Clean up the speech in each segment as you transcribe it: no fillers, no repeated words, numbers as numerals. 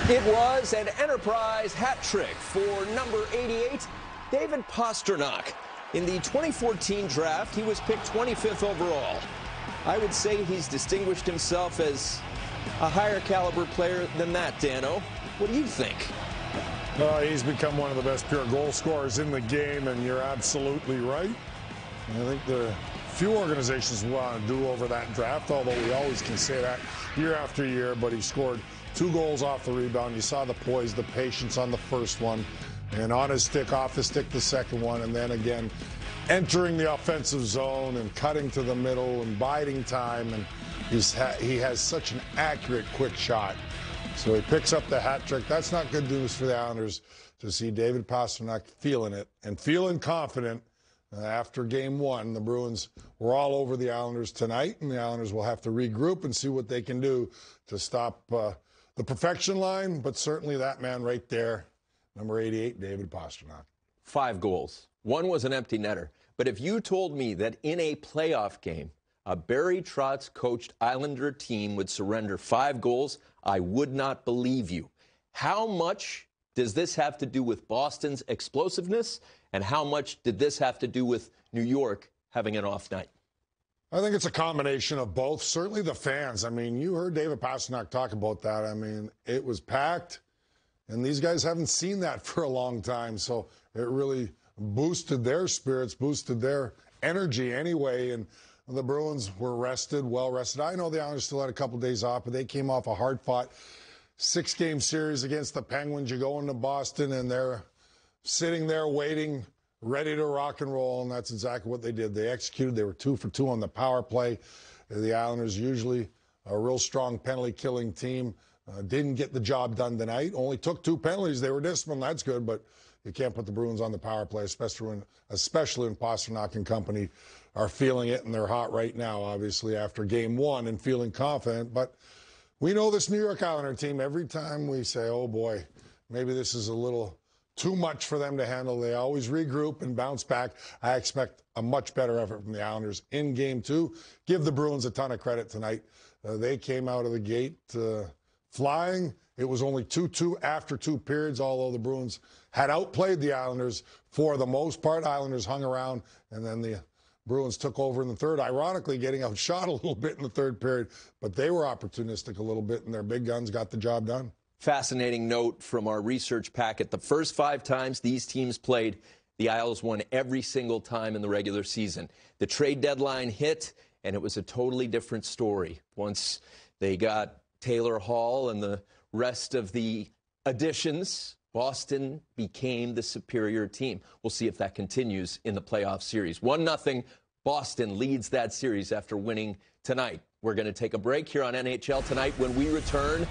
It was an Enterprise hat trick for number 88, David Pastrnak. In the 2014 draft, he was picked 25th overall. I would say he's distinguished himself as a higher caliber player than that, Dano. What do you think? He's become one of the best pure goal scorers in the game, and you're absolutely right. I think the few organizations want to do over that draft, although we always can say that year after year, but he scored 2 goals off the rebound. You saw the poise, the patience on the first one, and on his stick, off the stick, the second one, and then again entering the offensive zone and cutting to the middle and biding time, and he has such an accurate, quick shot. So he picks up the hat trick. That's not good news for the Islanders to see David Pastrnak feeling it and feeling confident. After game 1, the Bruins were all over the Islanders tonight, and the Islanders will have to regroup and see what they can do to stop the perfection line, but certainly that man right there, number 88, David Pastrnak. 5 goals. 1 was an empty netter. But if you told me that in a playoff game, a Barry Trotz-coached Islander team would surrender 5 goals, I would not believe you. How much does this have to do with Boston's explosiveness, and how much did this have to do with New York having an off night? I think it's a combination of both. Certainly the fans. I mean, you heard David Pastrnak talk about that. I mean, it was packed, and these guys haven't seen that for a long time. So it really boosted their spirits, boosted their energy anyway. And the Bruins were rested, well rested. I know the Islanders still had a couple days off, but they came off a hard-fought 6-game series against the Penguins. You go into Boston, and they're sitting there waiting, ready to rock and roll, and that's exactly what they did. They executed. They were 2 for 2 on the power play. The Islanders, usually a real strong penalty-killing team, didn't get the job done tonight. Only took 2 penalties. They were disciplined. That's good, but you can't put the Bruins on the power play, especially when Pastrnak and company are feeling it, and they're hot right now, obviously, after game 1 and feeling confident. But we know this New York Islander team, every time we say, oh, boy, maybe this is a little too much for them to handle, they always regroup and bounce back. I expect a much better effort from the Islanders in game 2. Give the Bruins a ton of credit tonight. They came out of the gate flying. It was only 2-2 after 2 periods, although the Bruins had outplayed the Islanders for the most part. Islanders hung around, and then the Bruins took over in the third, ironically getting outshot a little bit in the third period, but they were opportunistic a little bit, and their big guns got the job done. Fascinating note from our research packet. The first 5 times these teams played, the Isles won every single time in the regular season. The trade deadline hit, and it was a totally different story. Once they got Taylor Hall and the rest of the additions, Boston became the superior team. We'll see if that continues in the playoff series. 1-0, Boston leads that series after winning tonight. We're going to take a break here on NHL Tonight. When we return,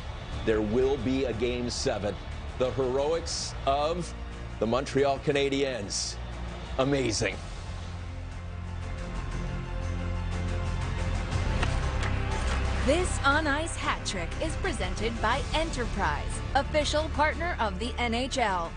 there will be a Game 7. The heroics of the Montreal Canadiens. Amazing. This on-ice hat trick is presented by Enterprise, official partner of the NHL.